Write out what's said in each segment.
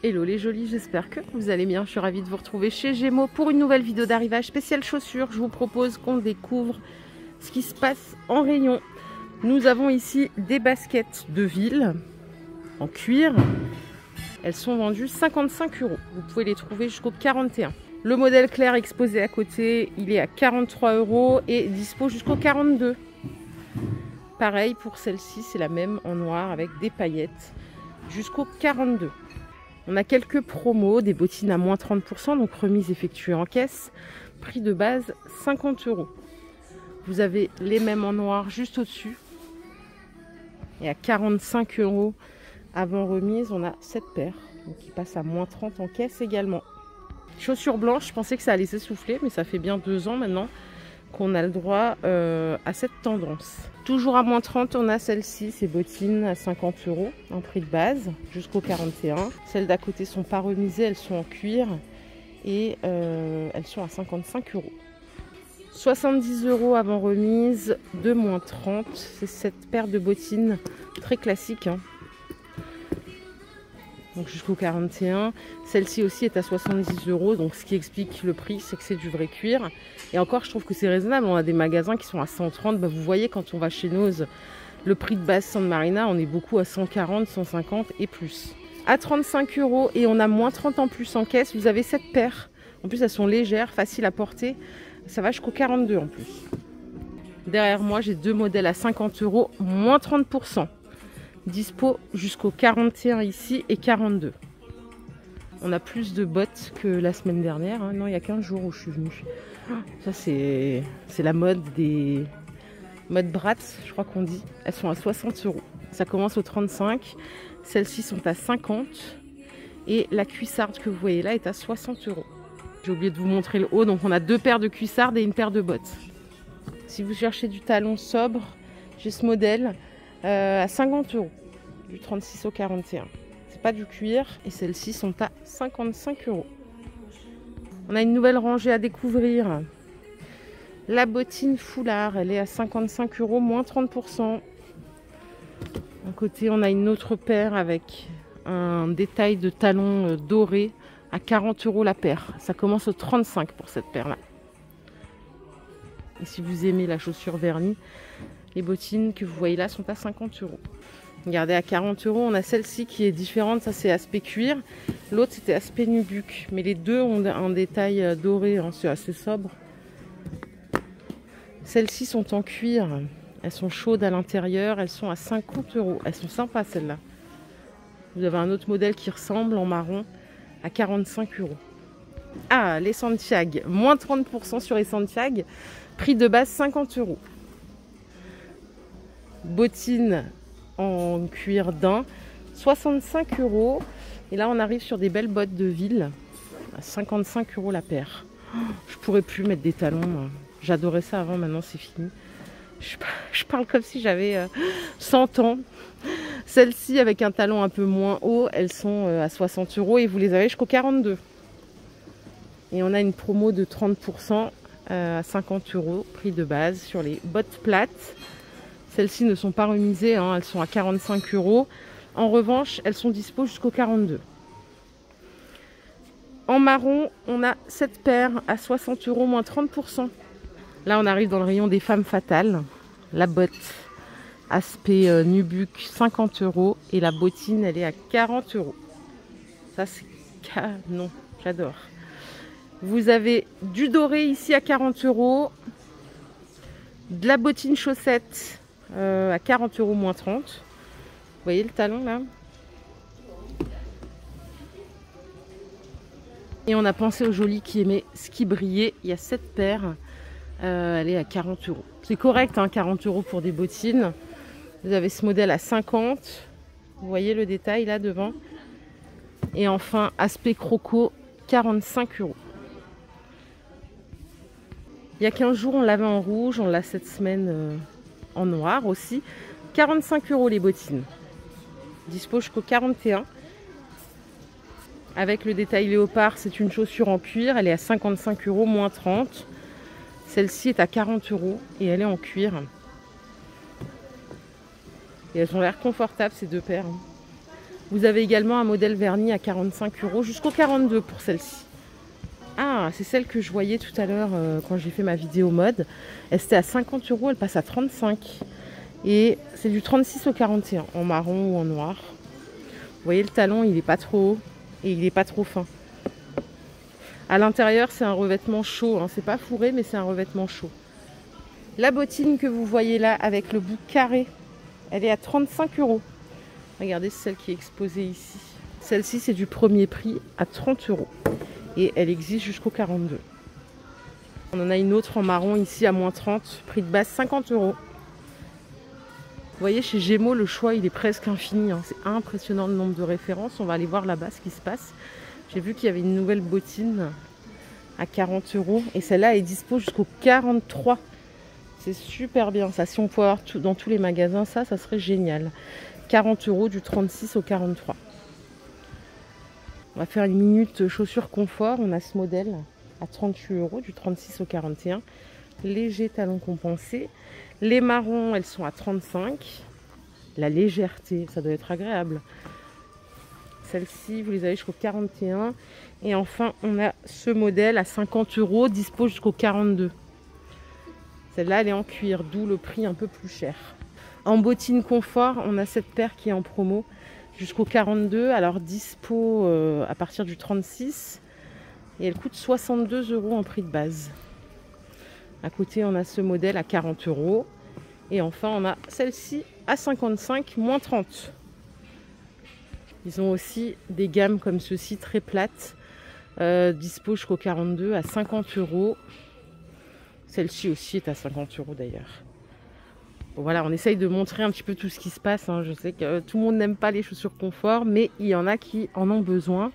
Hello les jolis, j'espère que vous allez bien. Je suis ravie de vous retrouver chez Gémeaux pour une nouvelle vidéo d'arrivage spéciale chaussures. Je vous propose qu'on découvre ce qui se passe en rayon. Nous avons ici des baskets de ville en cuir. Elles sont vendues 55 €. Vous pouvez les trouver jusqu'au 41. Le modèle clair exposé à côté, il est à 43 € et dispo jusqu'au 42. Pareil pour celle-ci, c'est la même en noir avec des paillettes jusqu'au 42. On a quelques promos, des bottines à moins 30%, donc remise effectuée en caisse. Prix de base 50 €. Vous avez les mêmes en noir juste au-dessus. Et à 45 € avant remise, on a cette paire, donc qui passe à moins 30 en caisse également. Chaussures blanches, je pensais que ça allait s'essouffler, mais ça fait bien 2 ans maintenant qu'on a le droit à cette tendance. Toujours à moins 30, on a celle-ci, ces bottines à 50 € en prix de base jusqu'au 41. Celles d'à côté sont pas remisées, elles sont en cuir et elles sont à 55 €. 70 € avant remise de moins 30. C'est cette paire de bottines très classique, hein. Donc jusqu'au 41. Celle-ci aussi est à 70 €, donc ce qui explique le prix, c'est que c'est du vrai cuir. Et encore, je trouve que c'est raisonnable. On a des magasins qui sont à 130. Bah, vous voyez, quand on va chez Nose, le prix de base San Marina, on est beaucoup à 140, 150 et plus. À 35 € et on a moins 30 en plus en caisse. Vous avez cette paire. En plus, elles sont légères, faciles à porter. Ça va jusqu'au 42 en plus. Derrière moi, j'ai deux modèles à 50 €, moins 30%. Dispo jusqu'au 41 ici et 42. On a plus de bottes que la semaine dernière, hein. Non, il y a 15 jours où je suis venue. Ça, c'est la mode des modes Bratz, je crois qu'on dit. Elles sont à 60 €. Ça commence au 35. Celles-ci sont à 50. Et la cuissarde que vous voyez là est à 60 €. J'ai oublié de vous montrer le haut. Donc, on a deux paires de cuissardes et une paire de bottes. Si vous cherchez du talon sobre, j'ai ce modèle. À 50 €, du 36 au 41. C'est pas du cuir et celles-ci sont à 55 €. On a une nouvelle rangée à découvrir. La bottine foulard, elle est à 55 €, moins 30%. À côté, on a une autre paire avec un détail de talons doré à 40 € la paire. Ça commence au 35 pour cette paire-là. Et si vous aimez la chaussure vernie, les bottines que vous voyez là sont à 50 €. Regardez, à 40 €, on a celle-ci qui est différente. Ça, c'est aspect cuir. L'autre, c'était aspect nubuck. Mais les deux ont un détail doré, hein. C'est assez sobre. Celles-ci sont en cuir. Elles sont chaudes à l'intérieur. Elles sont à 50 €. Elles sont sympas, celles-là. Vous avez un autre modèle qui ressemble en marron à 45 €. Ah, les Santiago. Moins 30% sur les Santiago. Prix de base 50 €. Bottines en cuir daim, 65 €. Et là, on arrive sur des belles bottes de ville, à 55 € la paire. Je pourrais plus mettre des talons. J'adorais ça avant, maintenant c'est fini. Je parle comme si j'avais 100 ans. Celles-ci, avec un talon un peu moins haut, elles sont à 60 € et vous les avez jusqu'au 42. Et on a une promo de 30% à 50 €, prix de base sur les bottes plates. Celles-ci ne sont pas remisées, hein, elles sont à 45 €. En revanche, elles sont dispo jusqu'au 42. En marron, on a cette paire à 60 €, moins 30%. Là, on arrive dans le rayon des femmes fatales. La botte, aspect nubuck, 50 €. Et la bottine, elle est à 40 €. Ça, c'est canon, j'adore. Vous avez du doré ici à 40 €. De la bottine chaussette à 40 € moins 30. Vous voyez le talon là? Et on a pensé aux jolis qui aimaient ce qui brillait. Il y a cette paire. Elle est à 40 €. C'est correct, hein, 40 € pour des bottines. Vous avez ce modèle à 50. Vous voyez le détail là devant. Et enfin, aspect croco, 45 €. Il y a 15 jours, on l'avait en rouge. On l'a cette semaine en noir aussi. 45 € les bottines. Dispo jusqu'au 41. Avec le détail léopard, c'est une chaussure en cuir. Elle est à 55 €, moins 30. Celle-ci est à 40 € et elle est en cuir. Et elles ont l'air confortables, ces deux paires. Vous avez également un modèle verni à 45 € jusqu'au 42 pour celle-ci. Ah, c'est celle que je voyais tout à l'heure quand j'ai fait ma vidéo mode. Elle était à 50 €, elle passe à 35. Et c'est du 36 au 41 en marron ou en noir. Vous voyez, le talon, il n'est pas trop haut et il n'est pas trop fin. À l'intérieur, c'est un revêtement chaud. Hein. C'est pas fourré, mais c'est un revêtement chaud. La bottine que vous voyez là, avec le bout carré, elle est à 35 €. Regardez celle qui est exposée ici. Celle-ci, c'est du premier prix à 30 €. Et elle existe jusqu'au 42. On en a une autre en marron ici à moins 30. Prix de base 50 €. Vous voyez, chez Gémeaux, le choix, il est presque infini. Hein. C'est impressionnant le nombre de références. On va aller voir là-bas ce qui se passe. J'ai vu qu'il y avait une nouvelle bottine à 40 €. Et celle-là est dispo jusqu'au 43. C'est super bien. Ça, si on pouvait avoir dans tous les magasins, ça serait génial. 40 € du 36 au 43. On va faire une minute chaussures confort. On a ce modèle à 38 € du 36 au 41. Léger talon compensé. Les marrons, elles sont à 35. La légèreté, ça doit être agréable. Celles-ci, vous les avez jusqu'au 41. Et enfin, on a ce modèle à 50 €, dispo jusqu'au 42. Celle-là, elle est en cuir, d'où le prix un peu plus cher. En bottine confort, on a cette paire qui est en promo jusqu'au 42. Alors, dispo à partir du 36. Et elle coûte 62 € en prix de base. À côté, on a ce modèle à 40 €. Et enfin, on a celle-ci à 55, moins 30. Ils ont aussi des gammes comme ceci, très plates. Dispo jusqu'au 42 à 50 €. Celle-ci aussi est à 50 € d'ailleurs. Bon, voilà, on essaye de montrer un petit peu tout ce qui se passe. Hein. Je sais que tout le monde n'aime pas les chaussures confort, mais il y en a qui en ont besoin.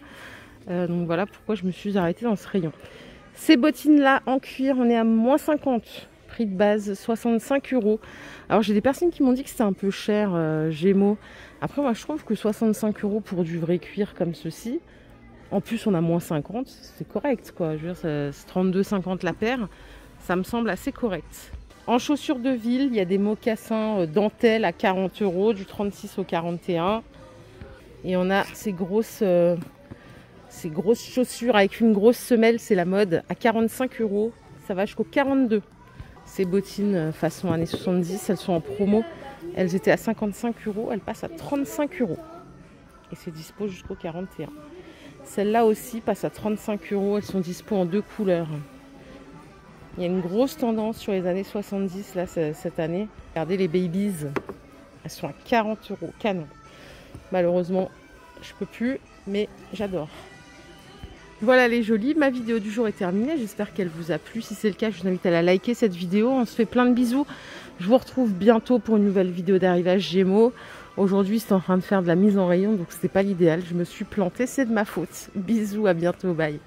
Donc voilà pourquoi je me suis arrêtée dans ce rayon. Ces bottines-là en cuir, on est à moins 50. Prix de base, 65 €. Alors j'ai des personnes qui m'ont dit que c'était un peu cher, Gémeaux. Après, moi je trouve que 65 € pour du vrai cuir comme ceci. En plus, on a moins 50, c'est correct quoi. Je veux dire, c'est 32,50 la paire. Ça me semble assez correct. En chaussures de ville, il y a des mocassins dentelle à 40 € du 36 au 41. Et on a ces grosses chaussures avec une grosse semelle, c'est la mode, à 45 €. Ça va jusqu'au 42. Ces bottines façon années 70, elles sont en promo. Elles étaient à 55 €, elles passent à 35 €. Et c'est dispo jusqu'au 41. Celles-là aussi passent à 35 €, elles sont dispo en 2 couleurs. Il y a une grosse tendance sur les années 70 là, cette année. Regardez les babies, elles sont à 40 €, canon. Malheureusement, je peux plus, mais j'adore. Voilà les jolies, ma vidéo du jour est terminée, j'espère qu'elle vous a plu. Si c'est le cas, je vous invite à la liker cette vidéo. On se fait plein de bisous. Je vous retrouve bientôt pour une nouvelle vidéo d'arrivage Gémeaux. Aujourd'hui, c'est en train de faire de la mise en rayon, donc c'était pas l'idéal. Je me suis plantée, c'est de ma faute. Bisous, à bientôt, bye.